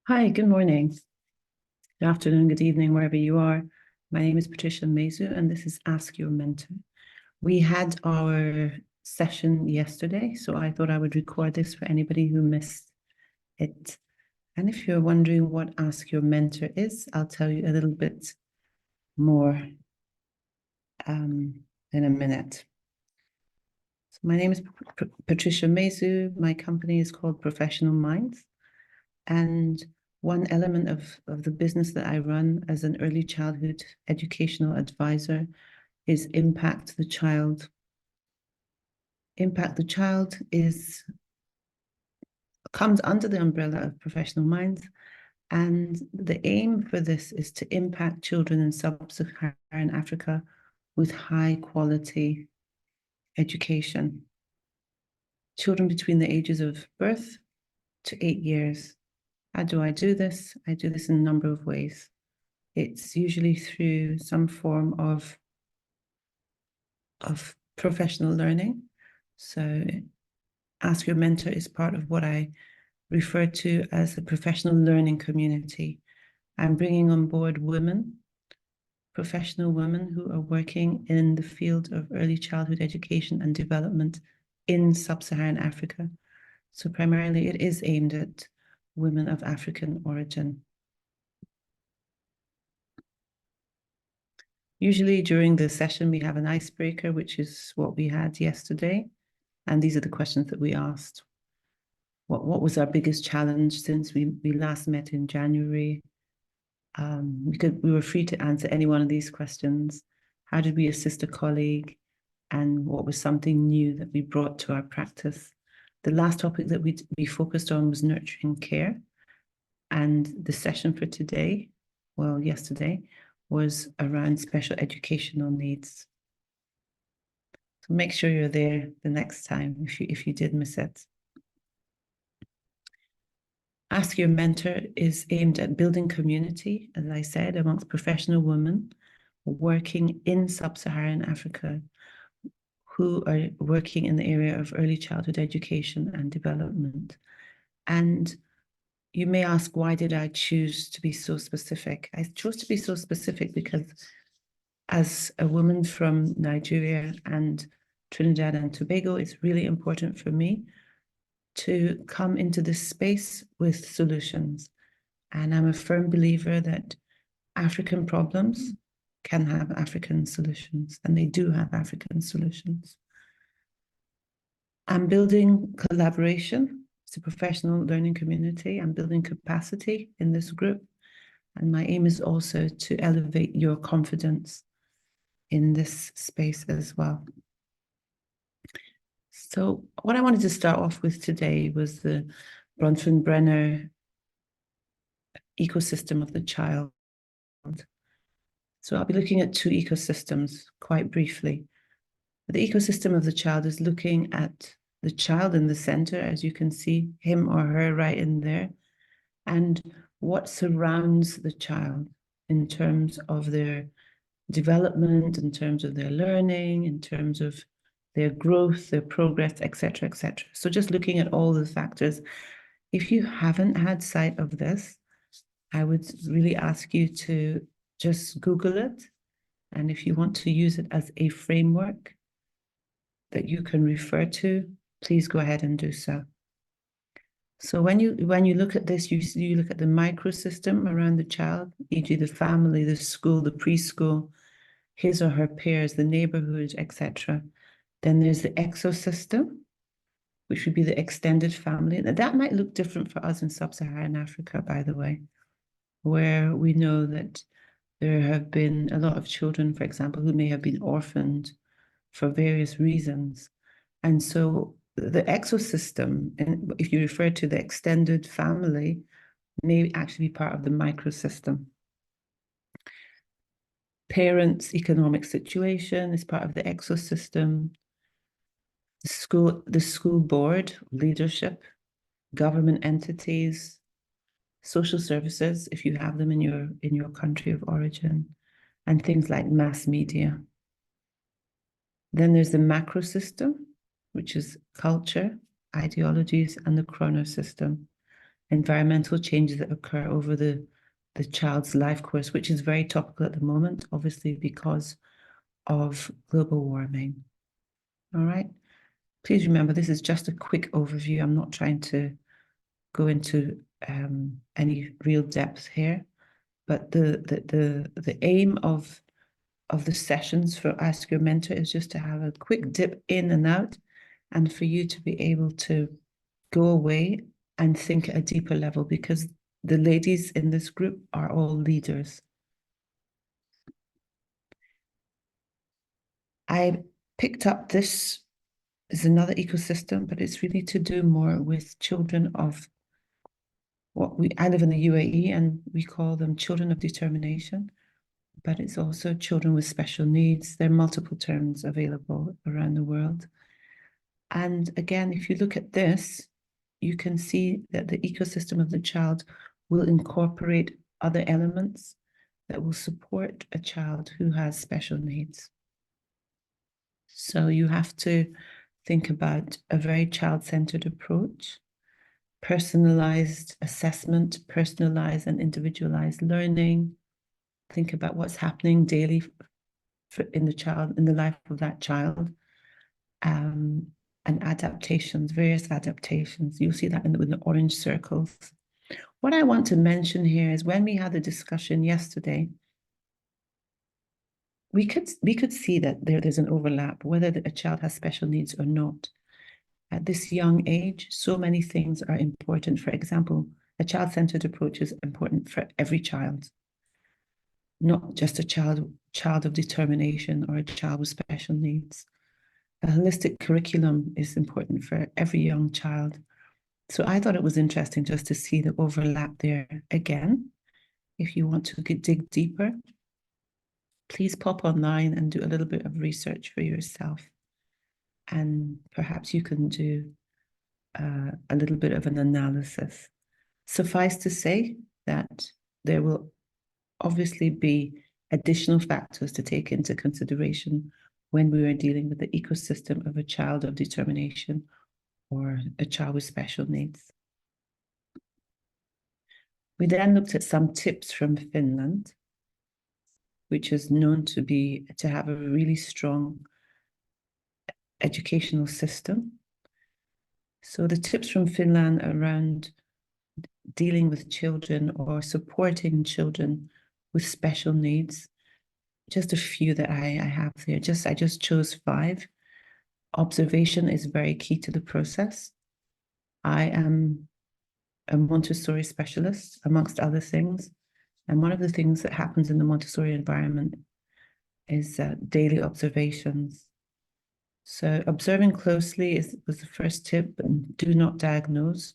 Hi, good morning, good afternoon, good evening, wherever you are. My name is Patricia Mezu, and this is Ask Your Mentor. We had our session yesterday, so I thought I would record this for anybody who missed it. And if you're wondering what Ask Your Mentor is, I'll tell you a little bit more in a minute. So my name is Patricia Mezu. My company is called Professional Minds. And one element of the business that I run as an early childhood educational advisor is Impact the Child. Impact the Child comes under the umbrella of Professional Minds, and the aim for this is to impact children in Sub-Saharan Africa with high quality education. Children between the ages of birth to 8 years. How do I do this? I do this in a number of ways. It's usually through some form of professional learning. So Ask Your Mentor is part of what I refer to as a professional learning community. I'm bringing on board women, professional women who are working in the field of early childhood education and development in Sub-Saharan Africa. So primarily it is aimed at women of African origin. Usually during the session, we have an icebreaker, which is what we had yesterday. And these are the questions that we asked. What was our biggest challenge since we last met in January? We were free to answer any one of these questions. How did we assist a colleague? And what was something new that we brought to our practice? The last topic that we focused on was nurturing care. And the session for today, well, yesterday, was around special educational needs. So make sure you're there the next time if you did miss it. Ask Your Mentor is aimed at building community, as I said, amongst professional women working in Sub-Saharan Africa who are working in the area of early childhood education and development. And you may ask, why did I choose to be so specific? I chose to be so specific because as a woman from Nigeria and Trinidad and Tobago, it's really important for me to come into this space with solutions. And I'm a firm believer that African problems can have African solutions, and they do have African solutions. I'm building collaboration. It's a professional learning community. I'm building capacity in this group. And my aim is also to elevate your confidence in this space as well. So what I wanted to start off with today was the Bronfenbrenner ecosystem of the child. So I'll be looking at two ecosystems quite briefly. The ecosystem of the child is looking at the child in the center, as you can see, him or her right in there, and what surrounds the child in terms of their development, in terms of their learning, in terms of their growth, their progress, etc., etc. So just looking at all the factors. If you haven't had sight of this, I would really ask you to just Google it. And if you want to use it as a framework that you can refer to, please go ahead and do so. So when you look at this, you look at the microsystem around the child, e.g. the family, the school, the preschool, his or her peers, the neighborhood, etc. Then there's the exosystem, which would be the extended family. Now, that might look different for us in Sub-Saharan Africa, by the way, where we know that there have been a lot of children, for example, who may have been orphaned for various reasons. And so the exosystem, and if you refer to the extended family, may actually be part of the microsystem. Parents' economic situation is part of the exosystem. The school board, leadership, government entities, social services, if you have them in your country of origin, and things like mass media. Then there's the macro system, which is culture, ideologies, and the chronosystem. environmental changes that occur over the child's life course, which is very topical at the moment, obviously because of global warming. All right. Please remember, this is just a quick overview. I'm not trying to go into any real depth here, but the aim of the sessions for Ask Your Mentor is just to have a quick dip in and out, and for you to be able to go away and think at a deeper level, because the ladies in this group are all leaders. I picked up this is another ecosystem, but it's really to do more with children of I live in the UAE and we call them children of determination, but it's also children with special needs. There are multiple terms available around the world. And again, if you look at this, you can see that the ecosystem of the child will incorporate other elements that will support a child who has special needs. So you have to think about a very child-centered approach, personalized assessment, personalized and individualized learning. Think about what's happening daily in the life of that child, and adaptations, various adaptations. You'll see that with the orange circles. What I want to mention here is when we had the discussion yesterday, we could see that there's an overlap, whether a child has special needs or not. At this young age, so many things are important. For example, a child-centered approach is important for every child, not just a child of determination or a child with special needs. A holistic curriculum is important for every young child. So I thought it was interesting just to see the overlap there again. If you want to dig deeper, please pop online and do a little bit of research for yourself. And perhaps you can do a little bit of an analysis. Suffice to say that there will obviously be additional factors to take into consideration when we are dealing with the ecosystem of a child of determination or a child with special needs. We then looked at some tips from Finland, which is known to have a really strong educational system. So the tips from Finland around dealing with children or supporting children with special needs, just a few that I have there. I just chose 5. Observation is very key to the process. I am a Montessori specialist, amongst other things. And one of the things that happens in the Montessori environment is daily observations. So observing closely was the first tip, and do not diagnose.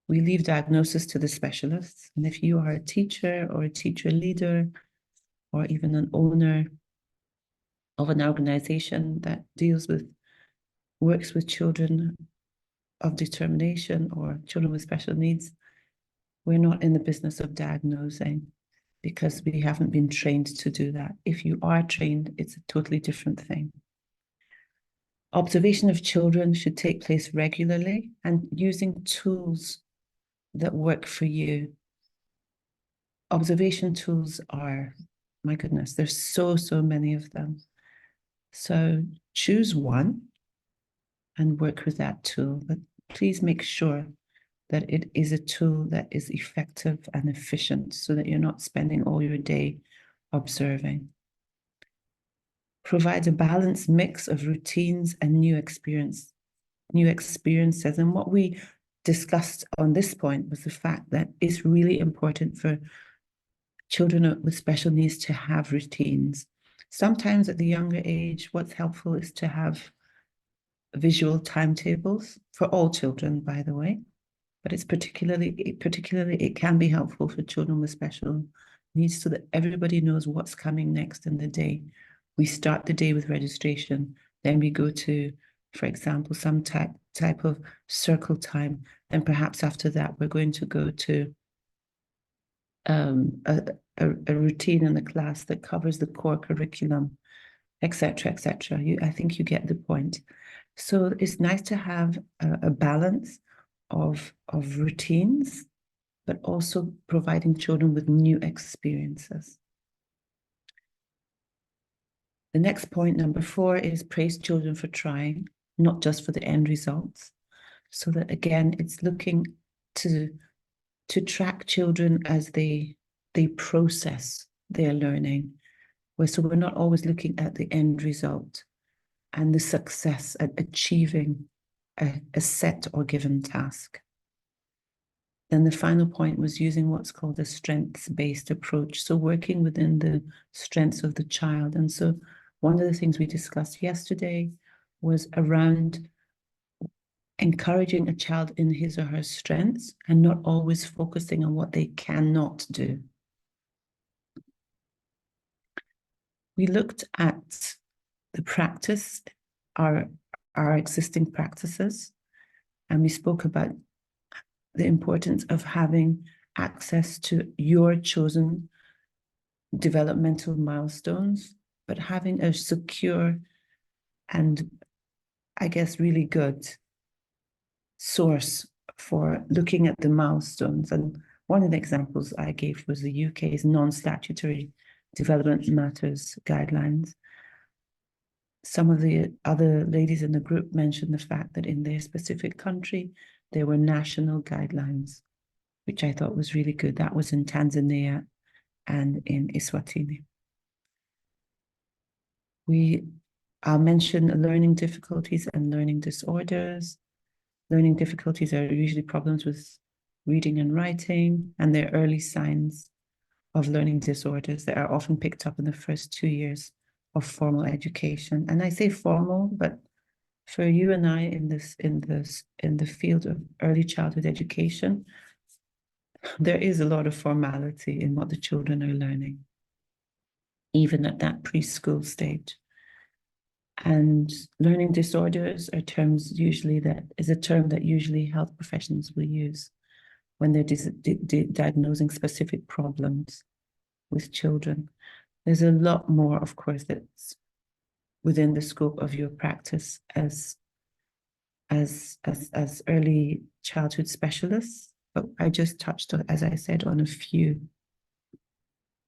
We leave diagnosis to the specialists. And if you are a teacher or a teacher leader or even an owner of an organization that works with children of determination or children with special needs, we're not in the business of diagnosing because we haven't been trained to do that. If you are trained, it's a totally different thing. Observation of children should take place regularly and using tools that work for you. Observation tools are, my goodness, there's so many of them. So choose one and work with that tool, but please make sure that it is a tool that is effective and efficient so that you're not spending all your day observing. Provide a balanced mix of routines and new experiences. And what we discussed on this point was the fact that it's really important for children with special needs to have routines. Sometimes at the younger age, what's helpful is to have visual timetables for all children, by the way, but it's particularly it can be helpful for children with special needs so that everybody knows what's coming next in the day. We start the day with registration, then we go to, for example, some type of circle time, and perhaps after that we're going to go to a routine in the class that covers the core curriculum, etc., etc. I think you get the point. So it's nice to have a balance of routines, but also providing children with new experiences. The next point, number 4, is praise children for trying, not just for the end results. So that, again, it's looking to track children as they process their learning. So we're not always looking at the end result and the success at achieving a set or given task. Then the final point was using what's called a strengths-based approach. So working within the strengths of the child. And so one of the things we discussed yesterday was around encouraging a child in his or her strengths and not always focusing on what they cannot do. We looked at the practice, our existing practices, and we spoke about the importance of having access to your chosen developmental milestones, but having a secure and, I guess, really good source for looking at the milestones. And one of the examples I gave was the UK's non-statutory development matters guidelines. Some of the other ladies in the group mentioned the fact that in their specific country, there were national guidelines, which I thought was really good. That was in Tanzania and in Eswatini. I'll mention learning difficulties and learning disorders. Learning difficulties are usually problems with reading and writing, and they're early signs of learning disorders that are often picked up in the first 2 years of formal education. And I say formal, but for you and I in the field of early childhood education, there is a lot of formality in what the children are learning, even at that preschool stage. And learning disorders are terms usually that is a term that usually health professionals will use when they're diagnosing specific problems with children. There's a lot more, of course, that's within the scope of your practice as early childhood specialists, but I just touched on, as I said, on a few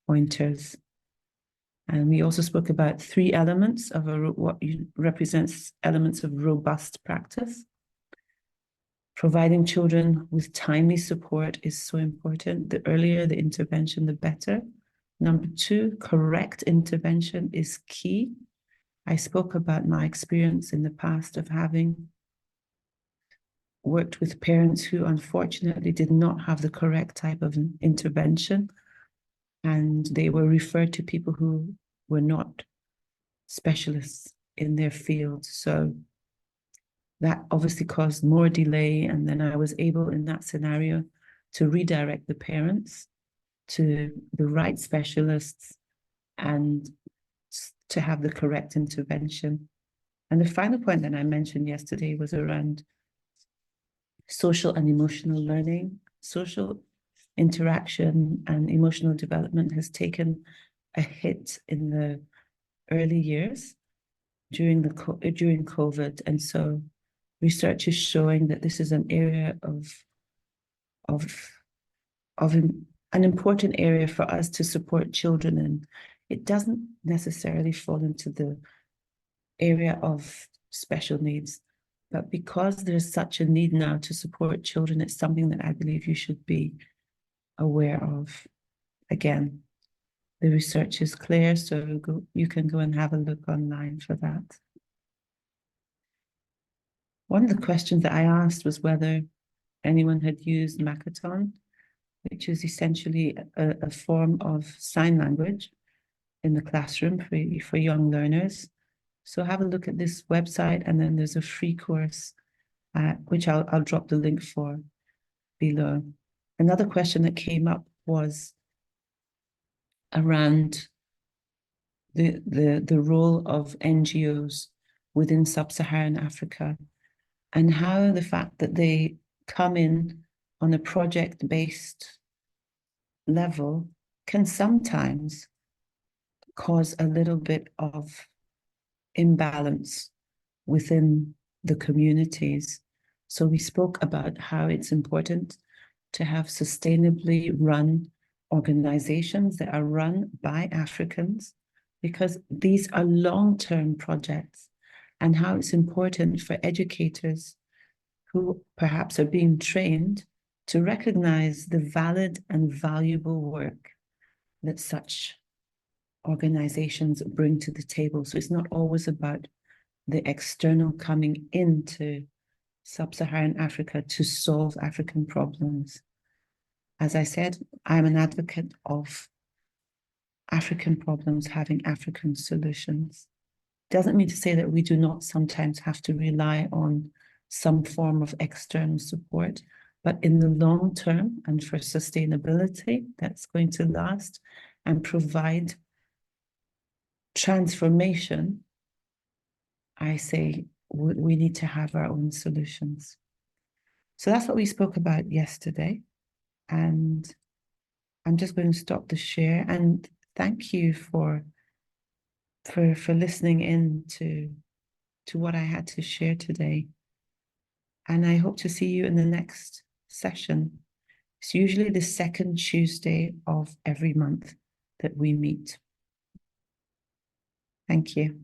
pointers. And we also spoke about 3 elements of what represents elements of robust practice. Providing children with timely support is so important. The earlier the intervention, the better. Number 2, correct intervention is key. I spoke about my experience in the past of having worked with parents who unfortunately did not have the correct type of intervention, and they were referred to people who were not specialists in their field. So that obviously caused more delay, and then I was able in that scenario to redirect the parents to the right specialists and to have the correct intervention. And the final point that I mentioned yesterday was around social and emotional learning. Social interaction and emotional development has taken a hit in the early years during COVID, and so research is showing that this is an area of an important area for us to support children in. It doesn't necessarily fall into the area of special needs, but because there's such a need now to support children, it's something that I believe you should be aware of. Again, the research is clear, so you can go and have a look online for that. One of the questions that I asked was whether anyone had used Makaton, which is essentially a form of sign language in the classroom for young learners. So have a look at this website, and then there's a free course, which I'll drop the link for below. Another question that came up was around the role of NGOs within Sub-Saharan Africa, and how the fact that they come in on a project-based level can sometimes cause a little bit of imbalance within the communities. So we spoke about how it's important to have sustainably run organizations that are run by Africans, because these are long-term projects, and how it's important for educators who perhaps are being trained to recognize the valid and valuable work that such organizations bring to the table. So it's not always about the external coming into Sub-Saharan Africa to solve African problems. As I said, I'm an advocate of African problems having African solutions. Doesn't mean to say that we do not sometimes have to rely on some form of external support, but in the long term and for sustainability that's going to last and provide transformation, I say we need to have our own solutions. So that's what we spoke about yesterday. And I'm just going to stop the share, and thank you for listening in to what I had to share today. And I hope to see you in the next session. It's usually the second Tuesday of every month that we meet. Thank you.